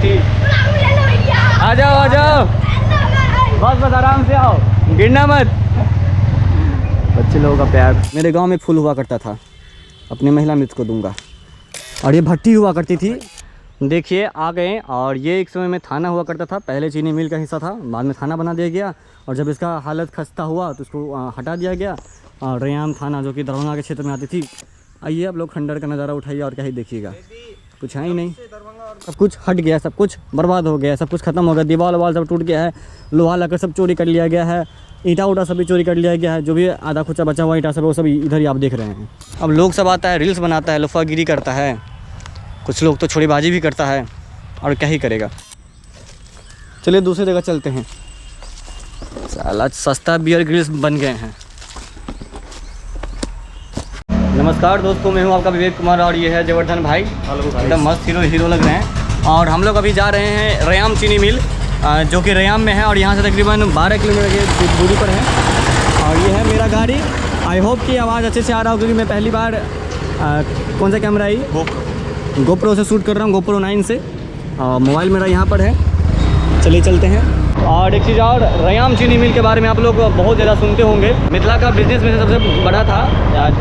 लट्ठी। आ जाओ आ जाओ, बस बस आराम से आओ, गिरना मत। बच्चे लोगों का प्यार। मेरे गांव में फूल हुआ करता था, अपने महिला मित्र को दूंगा। और ये भट्टी हुआ करती थी, देखिए आ गए। और ये एक समय में थाना हुआ करता था, पहले चीनी मिल का हिस्सा था, बाद में थाना बना दिया गया। और जब इसका हालत खस्ता हुआ तो उसको हटा दिया गया। और रैयाम थाना जो कि दरभंगा के क्षेत्र में आती थी। आइए आप लोग खंडर का नज़ारा उठाइए और क्या ही देखिएगा, कुछ है ही नहीं। सब कुछ हट गया, सब कुछ बर्बाद हो गया, सब कुछ ख़त्म हो गया। दीवार वाल सब टूट गया है, लोहा लकड़ सब चोरी कर लिया गया है, ईंटा उटा सभी चोरी कर लिया गया है। जो भी आधा खुचा बचा हुआ ईंटा सब वो सब इधर ही आप देख रहे हैं। अब लोग सब आता है, रील्स बनाता है, लफागिरी करता है, कुछ लोग तो छोड़ीबाजी भी करता है, और क्या ही करेगा। चलिए दूसरी जगह चलते हैं। साला सस्ता बियर ग्रिल्स बन गए हैं। नमस्कार दोस्तों, मैं हूं आपका विवेक कुमार और ये है जवर्धन भाई। एकदम मस्त हीरो लग रहे हैं। और हम लोग अभी जा रहे हैं रैयाम चीनी मिल, जो कि रैयाम में है और यहाँ से तकरीबन 12 किलोमीटर की दूरी पर है। और ये है मेरा गाड़ी। आई होप कि आवाज़ अच्छे से आ रहा हो, क्योंकि मैं पहली बार कौन सा कैमरा है, गोप्रो से शूट कर रहा हूँ, गोप्रो 9 से। मोबाइल मेरा यहाँ पर है। चलिए चलते हैं। और एक चीज़ और, रैयाम चीनी मिल के बारे में आप लोग बहुत ज़्यादा सुनते होंगे। मिथिला का बिजनेस में से सबसे बड़ा था,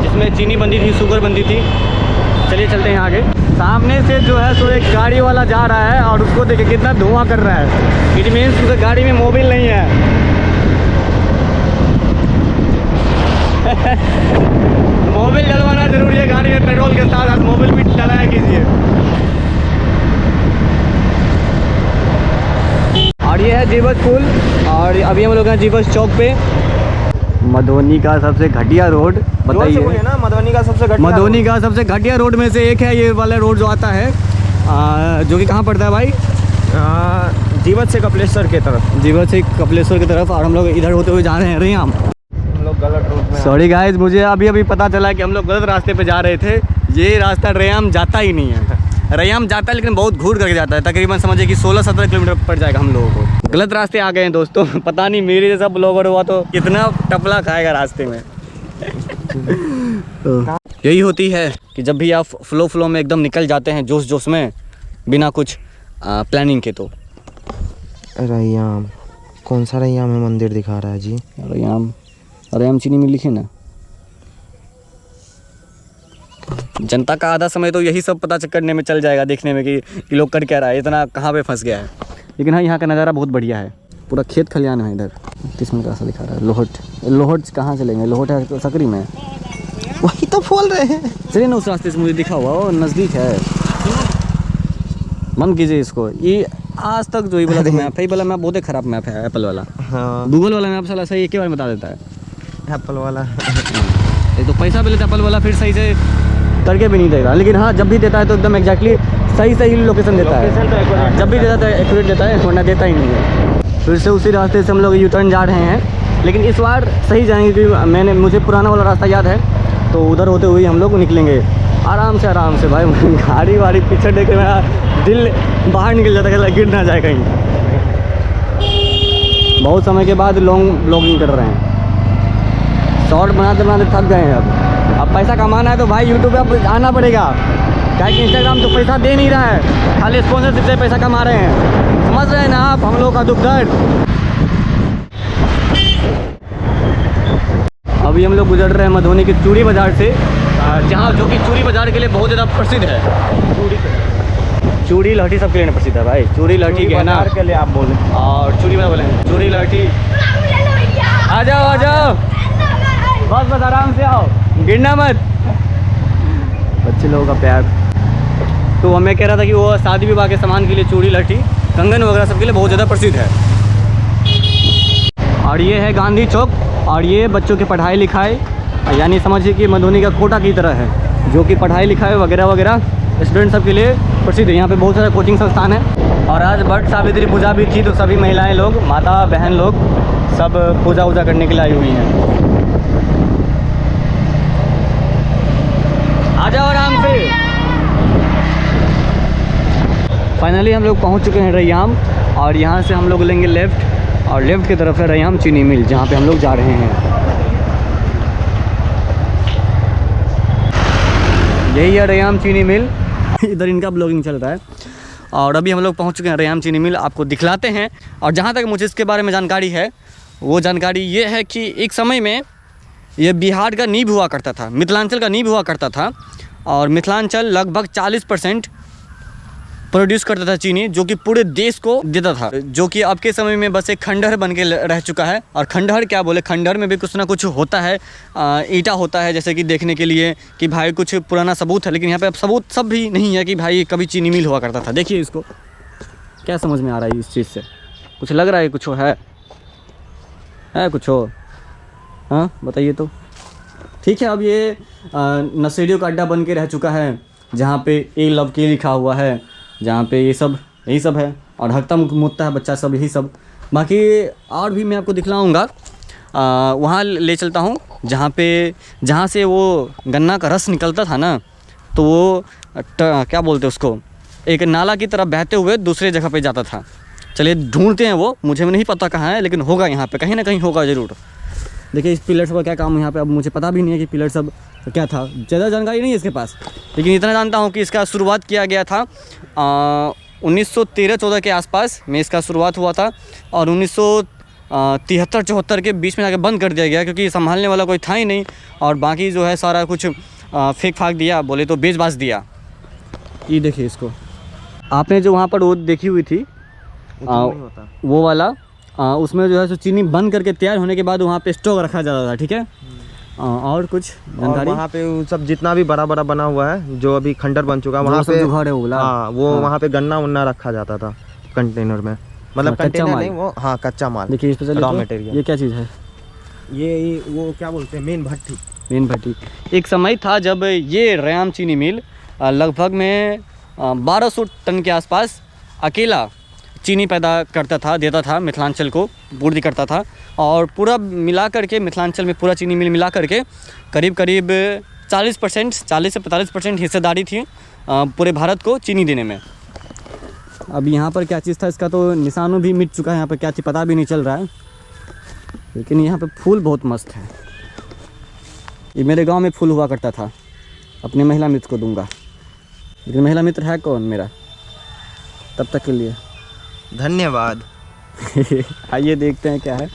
जिसमें चीनी बनती थी, शुगर बनती थी। चलिए चलते हैं आगे। सामने से जो है सो एक गाड़ी वाला जा रहा है और उसको देखिए कितना धुआं कर रहा है। इट मीन्स उसके गाड़ी में मोबिल नहीं है। मोबिल डलवाना जरूरी है गाड़ी में, पेट्रोल के साथ मोबिल भी डलाया कीजिए। और ये है जीवस पुल। और अभी हम लोग हैं जीवस चौक पे। मधुबनी का सबसे घटिया रोड बताइए ना। मधुबनी का सबसे घटिया रोड में से एक है ये वाला रोड जो आता है, जो कि कहाँ पड़ता है भाई? जीवत से कपिलेश्वर की तरफ। जीवत से कपिलेश्वर की तरफ। और हम लोग इधर होते हुए जा रहे हैं रैयाम। हम लोग गलत रूट में। सॉरी गाइस, मुझे अभी पता चला कि हम लोग गलत रास्ते पे जा रहे थे। ये रास्ता रैयाम जाता ही नहीं है। रैयाम जाता है लेकिन बहुत घूर करके जाता है, तकरीबन समझिए कि 16-17 किलोमीटर पड़ जाएगा हम लोगों को। गलत रास्ते आ गए हैं दोस्तों। पता नहीं मेरे जैसा ब्लॉगर हुआ तो कितना टपला खाएगा रास्ते में। तो यही होती है कि जब भी आप फ्लो में एकदम निकल जाते हैं, जोश में, बिना कुछ प्लानिंग के। तो रैयाम कौन सा रैयाम में मंदिर दिखा रहा है जी? रैयाम चीनी मिल लिखे ना। जनता का आधा समय तो यही सब पता करने में चल जाएगा, देखने में कि लोग कर क्या रहा है, इतना कहाँ पे फंस गया है। लेकिन हाँ, यहाँ का नज़ारा बहुत बढ़िया है। पूरा खेत खलियान है इधर। 30 मिनट का दिखा रहा है। लोहट कहाँ चलेंगे? लोहट है तो सकरी में, वही तो बोल रहे हैं। चलिए ना उस रास्ते से, मुझे दिखा हुआ वो नज़दीक है। मन कीजिए इसको। ये आज तक जो ही बोला मैप है, ये वाला मैप बहुत ही ख़राब मैप है, एप्पल वाला। हाँ, गूगल वाला मैप साला सही एक ही बार बता देता है। एप्पल वाला एक तो पैसा भी लेता एप्पल वाला, फिर सही से करके भी नहीं देगा। लेकिन हाँ, जब भी देता है तो एकदम एग्जैक्टली सही लोकेशन देता है। जब भी देता है तो एक्यूरेट देता है, वरना देता ही नहीं है। फिर से उसी रास्ते से हम लोग यू टर्न जा रहे हैं, लेकिन इस बार सही जाएंगे, क्योंकि मुझे पुराना वाला रास्ता याद है। तो उधर होते हुए हम लोग निकलेंगे आराम से भाई। गाड़ी पीछे देख के मेरा दिल बाहर निकल जाता है, गिर ना जाए कहीं। बहुत समय के बाद लॉन्ग ब्लॉगिंग कर रहे हैं, शॉर्ट बनाते थक गए हैं। अब पैसा कमाना है तो भाई यूट्यूब पे अब आना पड़ेगा, क्या कि इंस्टाग्राम तो पैसा दे नहीं रहा है, खाली स्पॉन्सरशिप से पैसा कमा रहे हैं। समझ रहे हैं ना आप हम लोग का दुख दर्द। अभी हम लोग गुजर रहे हैं मधुबनी के चूड़ी बाज़ार से, जहाँ जो कि चूड़ी बाज़ार के लिए बहुत ज़्यादा प्रसिद्ध है। चूड़ी लहठी सबके लिए प्रसिद्ध है भाई। चूड़ी लहठी गहना के लिए आप बोले, और चूड़ी में बोले चूड़ी लहठी। आ जाओ, बस आराम से आओ, गिरना मत। बच्चे लोगों का प्यार। तो मैं कह रहा था कि वो शादी विवाह के सामान के लिए चूड़ी लहठी, कंगन वगैरह सबके लिए बहुत ज़्यादा प्रसिद्ध है। और ये है गांधी चौक। और ये बच्चों की पढ़ाई लिखाई, यानी समझिए कि मधुबनी का कोटा की तरह है, जो कि पढ़ाई लिखाई वगैरह स्टूडेंट सब के लिए प्रसिद्ध है। यहाँ पे बहुत सारे कोचिंग संस्थान हैं। और आज वट सावित्री पूजा भी थी, तो सभी महिलाएं लोग, माता बहन लोग सब पूजा वूजा करने के लिए आई हुई हैं। आ जाओ आराम से। फाइनली हम लोग पहुँच चुके हैं रैयाम। और यहाँ से हम लोग लेंगे लेफ़्ट, और लेफ़्ट की तरफ है रैयाम चीनी मिल, जहाँ पे हम लोग जा रहे हैं। यही है रैयाम चीनी मिल। इधर इनका ब्लॉगिंग चल रहा है। और अभी हम लोग पहुँच चुके हैं रैयाम चीनी मिल, आपको दिखलाते हैं। और जहाँ तक मुझे इसके बारे में जानकारी है, वो जानकारी ये है कि एक समय में ये बिहार का नींव हुआ करता था, मिथिलांचल का नींव हुआ करता था। और मिथिलांचल लगभग 40% प्रोड्यूस करता था चीनी, जो कि पूरे देश को देता था, जो कि अब के समय में बस एक खंडहर बन के रह चुका है। और खंडहर क्या बोले, खंडहर में भी कुछ ना कुछ होता है, ईंटा होता है जैसे कि देखने के लिए कि भाई कुछ पुराना सबूत है। लेकिन यहाँ पे अब सबूत सब भी नहीं है कि भाई कभी चीनी मिल हुआ करता था। देखिए इसको, क्या समझ में आ रहा है इस चीज़ से? कुछ लग रहा है कुछ है कुछ हो? हाँ बताइए तो। ठीक है, अब ये नशेड़ियों का अड्डा बन के रह चुका है, जहाँ पे ए लव के लिखा हुआ है, जहाँ पे ये सब यही सब है। और हकता मुत्ता है बच्चा सब, यही सब। बाकी और भी मैं आपको दिखलाऊँगा, वहाँ ले चलता हूँ जहाँ से वो गन्ना का रस निकलता था ना, तो वो क्या बोलते हैं उसको, एक नाला की तरफ बहते हुए दूसरे जगह पे जाता था। चलिए ढूंढते हैं वो, मुझे नहीं पता कहाँ है, लेकिन होगा यहाँ पे कहीं ना कहीं होगा ज़रूर। देखिए इस पिलर सब का क्या काम है यहाँ पे, अब मुझे पता भी नहीं है कि पिलर सब क्या था, ज़्यादा जानकारी नहीं है इसके पास। लेकिन इतना जानता हूँ कि इसका शुरुआत किया गया था 1913-14 के आसपास में इसका शुरुआत हुआ था। और 1973-74 के बीच में जाकर बंद कर दिया गया, क्योंकि संभालने वाला कोई था ही नहीं। और बाकी जो है सारा कुछ फेंक फाक दिया, बोले तो बेच बाच दिया। ये देखिए इसको, आपने जो वहाँ पर वो देखी हुई थी वो वाला, उसमें जो है सो चीनी बंद करके तैयार होने के बाद वहाँ पे स्टॉक रखा जाता था। ठीक है, और कुछ जानकारी? वहाँ पे वो सब जितना भी बड़ा बड़ा बना हुआ है, जो अभी खंडर बन चुका है, वहाँ पे जो घर है वो, हाँ वो वहाँ पे गन्ना उन्ना रखा जाता था कंटेनर में, मतलब कंटेनर नहीं वो, हाँ कच्चा माल। देखिए इस पे रॉ मटेरियल। ये क्या चीज़ है? ये वो क्या बोलते हैं, मेन भट्टी। मेन भट्टी। एक समय था जब ये रैयाम चीनी मिल लगभग में 1200 टन के आसपास अकेला चीनी पैदा करता था, देता था मिथिलांचल को, पूर्ति करता था। और पूरा मिला करके मिथिलांचल में पूरा चीनी मिल मिला करके करीब 40 से 45% हिस्सेदारी थी पूरे भारत को चीनी देने में। अब यहाँ पर क्या चीज़ था इसका तो निशानों भी मिट चुका है, यहाँ पर क्या चीज़ पता भी नहीं चल रहा है। लेकिन यहाँ पे फूल बहुत मस्त है। ये मेरे गांव में फूल हुआ करता था, अपने महिला मित्र को दूंगा। लेकिन महिला मित्र है कौन मेरा? तब तक के लिए धन्यवाद। आइए देखते हैं क्या है।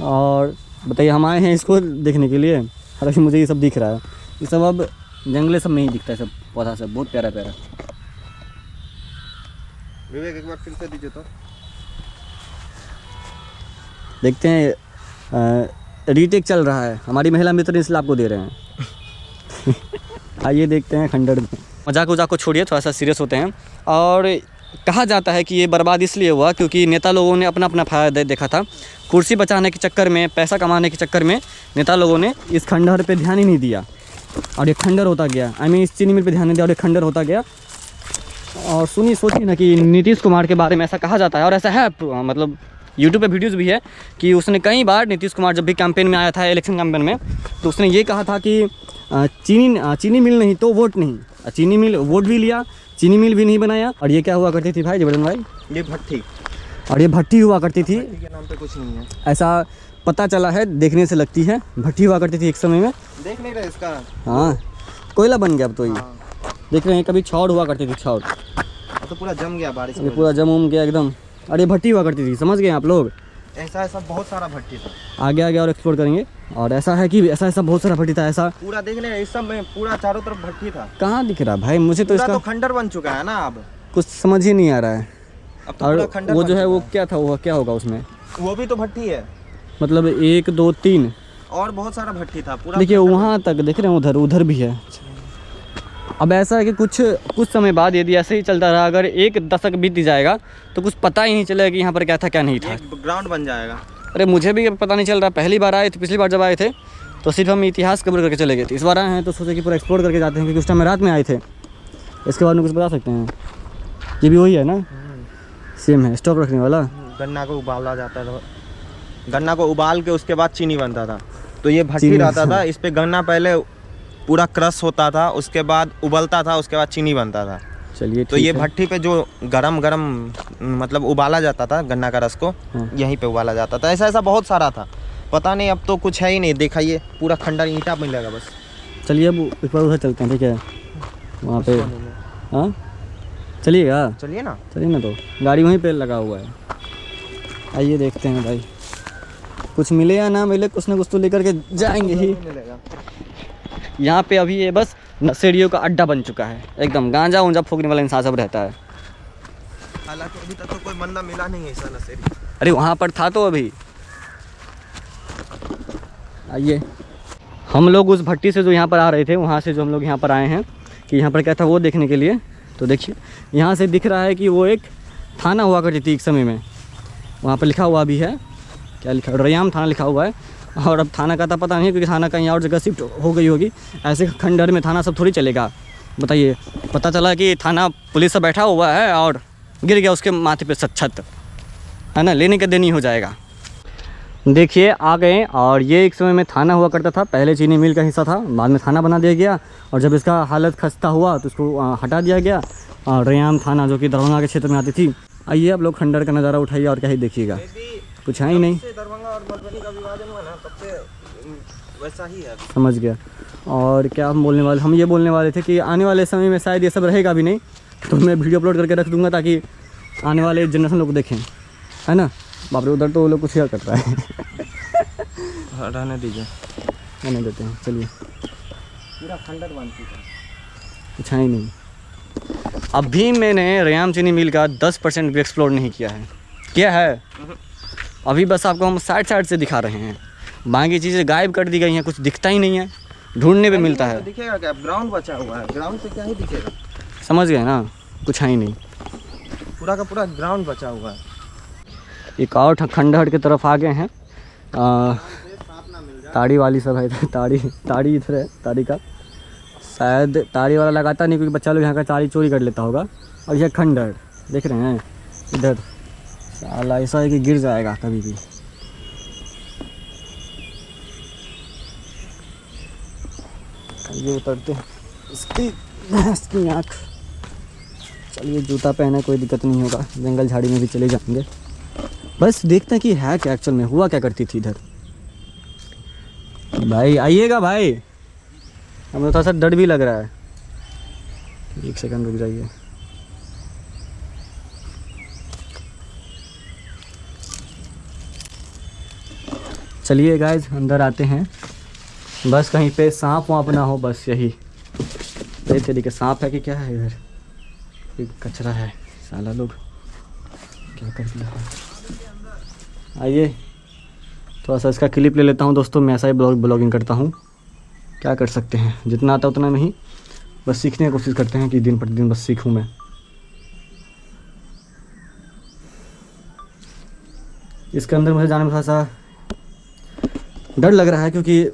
और बताइए, हम आए हैं इसको देखने के लिए। हालांकि मुझे ये सब दिख रहा है, ये सब अब जंगले सब में ही दिखता है, सब पौधा सब बहुत प्यारा प्यारा। विवेक एक बार फिर से दीजिए तो। देखते हैं, रीटेक चल रहा है, हमारी महिला मित्र इसलिए आपको दे रहे हैं। आइए देखते हैं खंडर में। मजाक उजाक को छोड़िए, थोड़ा सा सीरियस होते हैं। और कहा जाता है कि ये बर्बाद इसलिए हुआ क्योंकि नेता लोगों ने अपना अपना फ़ायदा देखा था। कुर्सी बचाने के चक्कर में, पैसा कमाने के चक्कर में नेता लोगों ने इस खंडहर पे ध्यान ही नहीं दिया और ये खंडहर होता गया। इस चीनी मिल पे ध्यान नहीं दिया और ये खंडहर होता गया। और सोचिए ना कि नीतीश कुमार के बारे में ऐसा कहा जाता है, और ऐसा है, मतलब यूट्यूब पे वीडियोज़ भी है कि उसने कई बार, नीतीश कुमार जब भी कैंपेन में आया था, इलेक्शन कैंपेन में, तो उसने ये कहा था कि चीनी मिल नहीं तो वोट नहीं। चीनी मिल वोट भी लिया, चीनी मिल भी नहीं बनाया। और ये क्या हुआ करती थी भाई जबरन भाई? ये भट्टी। और ये भट्टी हुआ करती थी, भट्टी के नाम पे कुछ नहीं है ऐसा पता चला है, देखने से लगती है भट्टी हुआ करती थी एक समय में। देख नहीं रहे इसका? हाँ, कोयला बन गया अब तो। ये देख रहे हैं, कभी छौड़ हुआ करती थी, छौड़ तो पूरा जम गया बारिश में, पूरा जम उम गया एकदम। और ये भट्टी हुआ करती थी, समझ गए आप लोग? ऐसा बहुत सारा भट्टी था। आगे और एक्सप्लोर करेंगे। और ऐसा है कि ऐसा बहुत सारा भट्टी था, ऐसा पूरा देख रहे हैं, इस सब में पूरा चारों तरफ भट्टी था। कहाँ दिख रहा भाई मुझे तो? इसका तो खंडर बन चुका है ना, अब कुछ समझ ही नहीं आ रहा है। अब तो और खंडर वो जो है वो क्या था, वो क्या होगा उसमें? वो भी तो भट्टी है, मतलब 1 2 3 और बहुत सारा भट्टी था पूरा। देखिए वहाँ तक देख रहे हैं, उधर भी है। अब ऐसा है कि कुछ समय बाद यदि ऐसे ही चलता रहा, अगर 1 दशक बीत जाएगा तो कुछ पता ही नहीं चलेगा कि यहाँ पर क्या था क्या नहीं था। ग्राउंड बन जाएगा। अरे मुझे भी पता नहीं चल रहा। पहली बार आए थे, पिछली बार जब आए थे तो सिर्फ हम इतिहास कवर करके चले गए थे। इस बार आए हैं तो सोचे कि पूरा एक्सप्लोर करके जाते हैं, क्योंकि उस टाइम में रात में आए थे। इसके बारे में कुछ बता सकते हैं? ये भी वही है ना, सेम है, स्टॉक रखने वाला। गन्ना को उबाला जाता था, गन्ना को उबाल के उसके बाद चीनी बनता था। तो ये भट्टी रहता था, इस पे गन्ना पहले पूरा क्रश होता था, उसके बाद उबलता था, उसके बाद चीनी बनता था। चलिए तो ये भट्टी पे जो गरम मतलब उबाला जाता था गन्ना का रस को, यहीं पे उबाला जाता था। ऐसा बहुत सारा था, पता नहीं अब तो कुछ है ही नहीं। दिखाइए पूरा खंडर ईंटा मिलेगा बस। चलिए अब एक बार उधर चलते हैं, ठीक है? वहाँ पे हाँ चलिएगा, चलिए ना। चलिए ना, तो गाड़ी वहीं पे लगा हुआ है। आइए देखते हैं भाई, कुछ मिले या ना मिले, कुछ ना कुछ तो लेकर के जाएंगे ही। यहाँ पे अभी ये बस नशेड़ियों का अड्डा बन चुका है, एकदम गांजा उंजा फूकने वाला इंसान सब रहता है। हालांकि अभी तक तो कोई बंदा मिला नहीं है ऐसा नशेड़ी। अरे वहाँ पर था तो अभी। आइए, हम लोग उस भट्टी से जो यहाँ पर आ रहे थे, वहाँ से जो हम लोग यहाँ पर आए हैं कि यहाँ पर क्या था वो देखने के लिए। तो देखिए यहाँ से दिख रहा है कि वो एक थाना हुआ करती थी एक समय में। वहाँ पर लिखा हुआ भी है, क्या लिखा, रैयाम थाना लिखा हुआ है। और अब थाना का तो पता नहीं, क्योंकि थाना कहीं और जगह शिफ्ट हो गई होगी। ऐसे खंडहर में थाना सब थोड़ी चलेगा, बताइए। पता चला कि थाना पुलिस से बैठा हुआ है और गिर गया उसके माथे पे छत, है ना, लेने का देनी हो जाएगा। देखिए आ गए, और ये एक समय में थाना हुआ करता था। पहले चीनी मिल का हिस्सा था, बाद में थाना बना दिया गया, और जब इसका हालत खस्ता हुआ तो उसको हटा दिया गया। और रैयाम थाना जो कि दरभंगा के क्षेत्र में आती थी। आइए आप लोग खंडहर का नज़ारा उठाइए और क्या ही देखिएगा, कुछ है ही नहीं। दरभंगा और मधुबनी का विभाजन हुआ ना, तब से वैसा ही है। समझ गया। और क्या हम बोलने वाले, हम ये बोलने वाले थे कि आने वाले समय में शायद ये सब रहेगा भी नहीं, तो मैं वीडियो अपलोड करके रख दूँगा ताकि आने वाले जनरेशन लोग देखें, है ना। बाप रे, उधर तो वो लोग कुछ शेयर करता है। रहने दीजिए, रहने देते हैं, चलिए। पूरा खंडर बन चुका है, कुछ है ही नहीं। अभी मैंने रैयाम चीनी मिल का 10% भी एक्सप्लोर नहीं किया है। क्या है, अभी बस आपको हम साइड से दिखा रहे हैं, बाकी चीज़ें गायब कर दी गई हैं, कुछ दिखता ही नहीं है, ढूंढने पे मिलता है। दिखेगा क्या, ग्राउंड बचा हुआ है, ग्राउंड से क्या ही दिखेगा। समझ गए ना, कुछ है ही नहीं, पूरा का पूरा ग्राउंड बचा हुआ है। एक और खंडहर की तरफ आ गए हैं। ताड़ी वाली सब है, ताड़ी इधर है, ताड़ी का शायद ताड़ी वाला लगाता नहीं, क्योंकि बच्चा लोग यहाँ का ताड़ी चोरी कर लेता होगा। और यह खंडहर देख रहे हैं इधर, साला ऐसा है कि गिर जाएगा कभी भी। ये उतरते हैं इसकी भैंस की आँख। चलिए जूता पहने, कोई दिक्कत नहीं होगा, जंगल झाड़ी में भी चले जाएंगे। बस देखते हैं कि है क्या एक्चुअल में, हुआ क्या करती थी इधर। भाई आइएगा भाई, हमें थोड़ा सा डर भी लग रहा है। एक सेकंड रुक जाइए। चलिए गाइज अंदर आते हैं, बस कहीं पे सांप वाप ना हो, बस यही। सही तरीके सांप है कि क्या है इधर, एक कचरा है, साला लोग क्या कर दिया है। आइए थोड़ा सा इसका क्लिप ले लेता हूँ दोस्तों, मैं ऐसा ही ब्लॉगिंग करता हूँ, क्या कर सकते हैं, जितना आता उतना नहीं, बस सीखने की कोशिश करते हैं कि दिन प्रतिदिन बस सीखूँ मैं। इसके अंदर मुझे जाने में थोड़ा सा डर लग रहा है, क्योंकि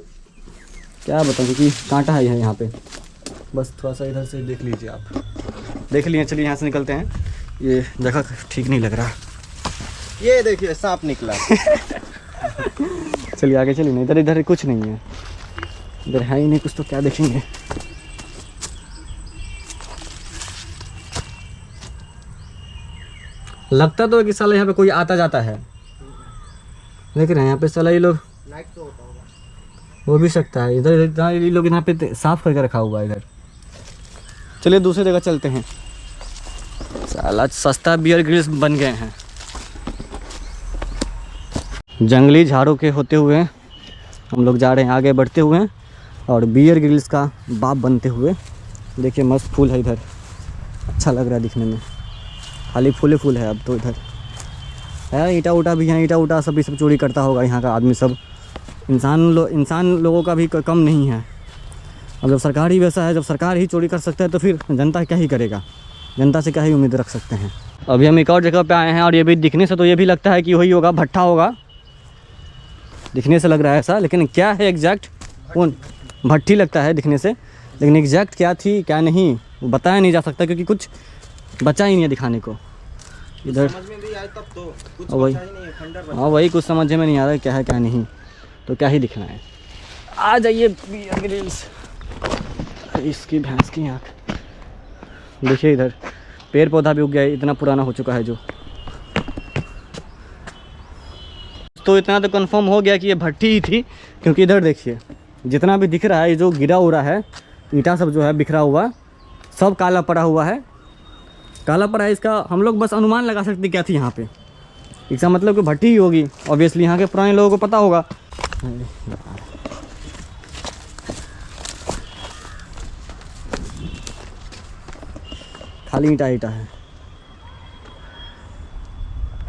क्या बताऊँ, क्योंकि कांटा है यहाँ पे। बस थोड़ा सा इधर से देख लीजिए आप, देख लिए। चलिए यहाँ से निकलते हैं, ये जगह ठीक नहीं लग रहा। ये देखिए सांप निकला। चलिए आगे चलिए, नहीं इधर कुछ नहीं है, इधर है ही नहीं कुछ, तो क्या देखेंगे। लगता तो है कि साला यहाँ पे कोई आता जाता है, देख रहे हैं यहाँ पे साला ये लोग, नाइट तो होता होगा, हो भी सकता है। इधर ये लोग यहाँ पे साफ करके रखा हुआ है इधर। चलिए दूसरी जगह चलते हैं। साला सस्ता बियर ग्रिल्स बन गए हैं। जंगली झाड़ों के होते हुए हम लोग जा रहे हैं आगे बढ़ते हुए, और बियर ग्रिल्स का बाप बनते हुए। देखिए मस्त फूल है इधर, अच्छा लग रहा है दिखने में, खाली फूल फूल है अब तो। इधर है ईटा उटा भी है, ईटा उटा सब चोरी करता होगा यहाँ का आदमी सब। इंसान लोगों का भी कम नहीं है। अब जब सरकार ही वैसा है, जब सरकार ही चोरी कर सकता है, तो फिर जनता क्या ही करेगा, जनता से क्या ही उम्मीद रख सकते हैं। अभी हम एक और जगह पे आए हैं, और ये भी दिखने से तो ये भी लगता है कि वही होगा, भट्ठा होगा, दिखने से लग रहा है ऐसा, लेकिन क्या है एग्जैक्ट, कौन भट्टी लगता है दिखने से, लेकिन एग्जैक्ट क्या थी क्या नहीं वो बताया नहीं जा सकता, क्योंकि कुछ बचा ही नहीं है दिखाने को इधर। समझ में भी आए तब तो कुछ वही, बचा ही नहीं है, खंडर बचा। हाँ वही कुछ समझ में नहीं आ रहा है क्या है क्या नहीं, तो क्या ही दिखना है। आ जाइए बियर ग्रिल्स। इसकी भैंस की आँख देखिए, इधर पेड़ पौधा भी उग गया है, इतना पुराना हो चुका है जो। तो इतना तो कंफर्म हो गया कि ये भट्टी ही थी, क्योंकि इधर देखिए जितना भी दिख रहा है, ये जो गिरा उड़ा है ईटा सब जो है बिखरा हुआ, सब काला पड़ा हुआ है। काला पड़ा है इसका, हम लोग बस अनुमान लगा सकते क्या थी यहाँ पे। इसका मतलब कि भट्टी ही होगी ऑब्वियसली, यहाँ के पुराने लोगों को पता होगा। खाली ईंटा ईंटा है।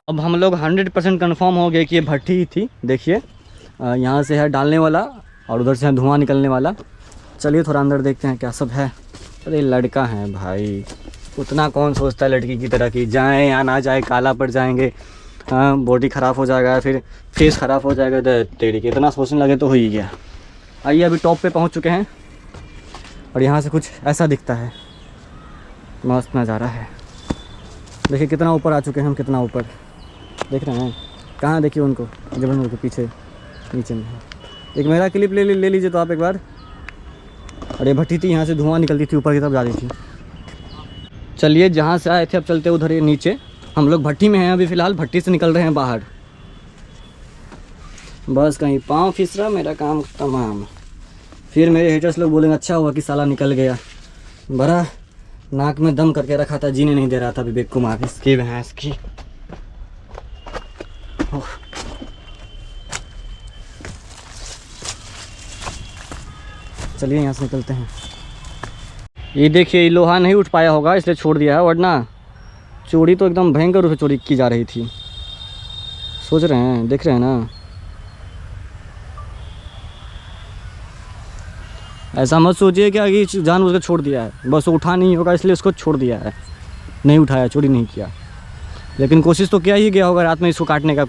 अब हम लोग 100% कन्फर्म हो गए कि ये भट्टी ही थी। देखिए यहाँ से है डालने वाला और उधर से है धुआं निकलने वाला। चलिए थोड़ा अंदर देखते हैं क्या सब है। अरे लड़का है भाई, उतना कौन सोचता है लड़की की तरह कि जाएं या ना जाए, काला पड़ जाएंगे, हाँ बॉडी ख़राब हो जाएगा, फिर फेस ख़राब हो जाएगा। तेरी के इतना सोचने लगे तो हो ही गया। आइए अभी टॉप पे पहुंच चुके हैं और यहाँ से कुछ ऐसा दिखता है। मस्त नज़ारा है। देखिए कितना ऊपर आ चुके हैं हम, कितना ऊपर देख रहे हैं। कहाँ देखिए उनको, जब उनको पीछे नीचे में है। एक मेरा क्लिप ले लीजिए तो आप एक बार। और ये भट्टी थी, यहाँ से धुआं निकलती थी, ऊपर की तरफ जा रही थी। चलिए जहाँ से आए थे अब चलते उधर ये नीचे। हम लोग भट्टी में हैं अभी फ़िलहाल, भट्टी से निकल रहे हैं बाहर। बस कहीं पाँव फिस रहा, मेरा काम तमाम। फिर मेरे हेटर्स लोग बोलेंगे अच्छा हुआ कि साला निकल गया, बड़ा नाक में दम करके रखा था, जीने नहीं दे रहा था विवेक कुमार इसकी भैंस की। चलिए यहाँ से निकलते हैं। ये देखिए ये लोहा नहीं उठ पाया होगा इसलिए छोड़ दिया है, वरना चोरी तो एकदम भयंकर रूप से चोरी की जा रही थी। सोच रहे हैं, देख रहे हैं ना। ऐसा मत सोचिए कि आगे जानबूझ के छोड़ दिया है, बस उठा नहीं होगा इसलिए उसको छोड़ दिया है। नहीं उठाया, चोरी नहीं किया, लेकिन कोशिश तो किया ही गया होगा रात में इसको काटने का,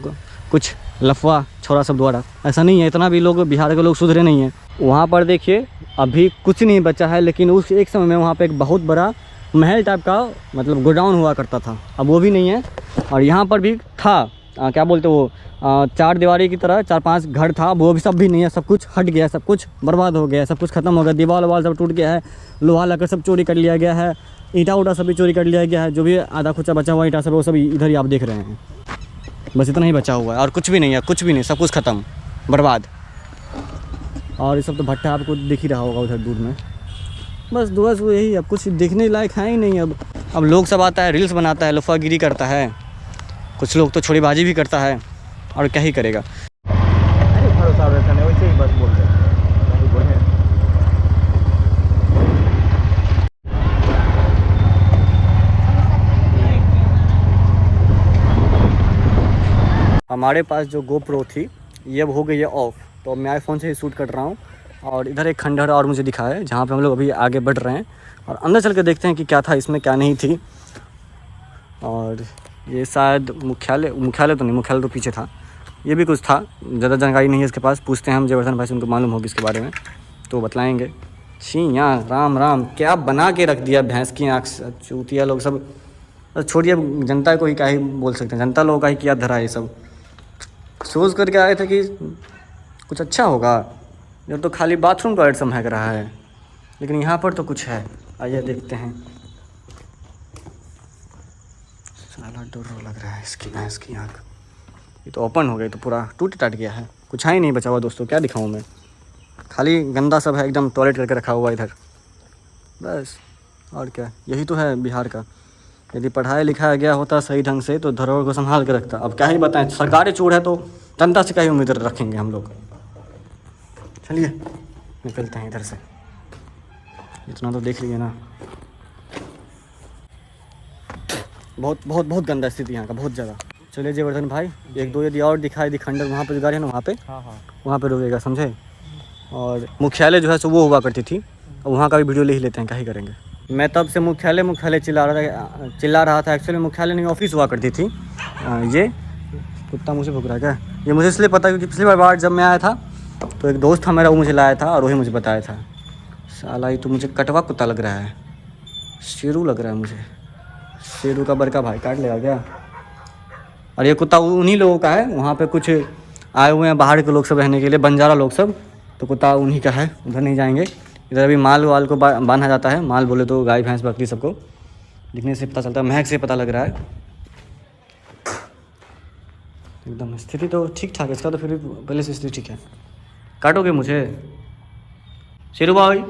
कुछ लफवा छोरा सब द्वारा। ऐसा नहीं है, इतना भी लोग बिहार के लोग सुधरे नहीं हैं। वहाँ पर देखिए अभी कुछ नहीं बचा है, लेकिन उस एक समय में वहाँ पे एक बहुत बड़ा महल टाइप का मतलब गोडाउन हुआ करता था, अब वो भी नहीं है। और यहाँ पर भी था क्या बोलते वो चार दीवारी की तरह 4-5 घर था, वो भी सब भी नहीं है, सब कुछ हट गया, सब कुछ बर्बाद हो गया, सब कुछ ख़त्म हो गया। दीवार वाल सब टूट गया है, लोहा लकड़ सब चोरी कर लिया गया है, ईंटा उटा सब भी चोरी कर लिया गया है। जो भी आधा खुचा बचा हुआ ईंटा सब वो सब इधर ही आप देख रहे हैं। बस इतना ही बचा हुआ है और कुछ भी नहीं है, कुछ भी नहीं, सब कुछ ख़त्म बर्बाद। और ये सब तो भट्टा आपको दिख ही रहा होगा उधर दूर में। बस बस वो यही, अब कुछ देखने लायक है ही नहीं। अब लोग सब आता है, रील्स बनाता है, लफागिरी करता है, कुछ लोग तो छोड़ीबाजी भी करता है, और क्या ही करेगा। भरोसा रहता नहीं, वैसे ही बस बोलते हैं। हमारे पास जो GoPro थी ये अब हो गई है ऑफ, तो मैं आईफोन से ही शूट कर रहा हूँ। और इधर एक खंडहर और मुझे दिखा है जहाँ पे हम लोग अभी आगे बढ़ रहे हैं और अंदर चल के देखते हैं कि क्या था इसमें क्या नहीं थी। और ये शायद मुख्यालय तो नहीं, मुख्यालय तो पीछे था। ये भी कुछ था, ज़्यादा जानकारी नहीं है इसके पास। पूछते हैं हम जयवर्धन भाई से, उनको मालूम होगी इसके बारे में तो बतलाएँगे। छियाँ राम राम, क्या बना के रख दिया भैंस की आँख। चूतिया लोग सब, छोड़िए जनता को ही क्या ही बोल सकते हैं, जनता लोगों का ही क्या धरा है ये सब। सोच करके आए थे कि कुछ अच्छा होगा, जब तो खाली बाथरूम टॉयलेट महक रहा है, लेकिन यहाँ पर तो कुछ है। आइए देखते हैं। साला डर लग रहा है इसकी भैंस की आँख। ये तो ओपन हो गई, तो पूरा टूट टाट गया है, कुछ है ही नहीं बचा हुआ दोस्तों। क्या दिखाऊँ मैं, खाली गंदा सब है एकदम, टॉयलेट करके रखा हुआ इधर बस। और क्या, यही तो है बिहार का। यदि पढ़ाया लिखाया गया होता सही ढंग से तो धरोहर को संभाल के रखता। अब क्या ही बताएं, सरकारी चोर है तो जनता से क्या ही उम्मीद रखेंगे हम लोग। चलिए निकलते हैं इधर से, इतना तो देख लिए ना। बहुत बहुत बहुत गंदा स्थिति यहाँ का, बहुत ज़्यादा। चलिए जयवर्धन भाई, एक दो यदि और दिखाई दी खंडर, वहाँ पे जो गाड़ी है ना वहाँ पे, वहाँ पे रुकेगा, समझे। और मुख्यालय जो है सो वो हुआ करती थी, वहाँ का भी वीडियो ले ही लेते हैं, क्या ही करेंगे। मैं तब से मुख्यालय चिल्ला रहा था। एक्चुअली मुख्यालय नहीं, ऑफिस हुआ करती थी। ये कुत्ता मुझे भुक रहा है क्या? ये मुझे इसलिए पता क्योंकि पिछली बार जब मैं आया था तो एक दोस्त था मेरा, वो मुझे लाया था और वही मुझे बताया था। साला ये तो मुझे कटवा कुत्ता लग रहा है, शेरू लग रहा है मुझे। शेरू का बड़का भाई काट लेगा क्या? और ये कुत्ता उन्हीं लोगों का है, वहाँ पे कुछ आए हुए हैं बाहर के लोग सब रहने के लिए, बंजारा लोग सब, तो कुत्ता उन्हीं का है, उधर नहीं जाएंगे। इधर अभी माल वाल को बांधा जाता है। माल बोले तो गाय भैंस बकरी सबको, दिखने से पता चलता है, महक से पता लग रहा है एकदम। स्थिति तो ठीक ठाक है इसका, तो फिर भी पहले से स्थिति ठीक है। काटोगे मुझे शेरू भाई?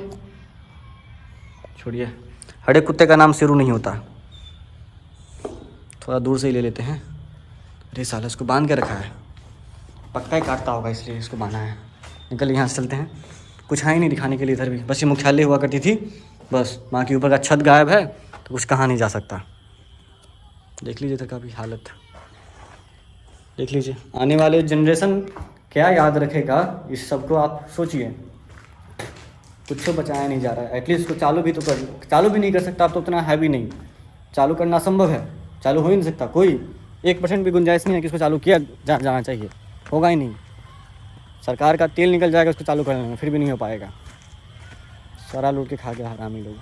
छोड़िए, हर एक कुत्ते का नाम शेरू नहीं होता, थोड़ा दूर से ही ले लेते हैं। अरे साला इसको बांध के रखा है, पक्का ही काटता होगा इसलिए इसको बांधा है। निकल यहाँ से चलते हैं, कुछ है ही नहीं दिखाने के लिए इधर भी, बस ये मुख्यालय हुआ करती थी बस। वहाँ के ऊपर का छत गायब है तो कुछ कहाँ नहीं जा सकता। देख लीजिए इधर का भी हालत, देख लीजिए। आने वाले जनरेशन क्या याद रखेगा इस सब को, आप सोचिए। कुछ तो बचाया नहीं जा रहा है, एटलीस्ट इसको चालू भी नहीं कर सकता आप, तो उतना है भी नहीं, चालू करना असंभव है, चालू हो ही नहीं सकता। कोई 1% भी गुंजाइश नहीं है कि इसको चालू किया जाना चाहिए, होगा ही नहीं। सरकार का तेल निकल जाएगा उसको चालू करने में, फिर भी नहीं हो पाएगा। सारा लूट के खा गया हरामी लोग।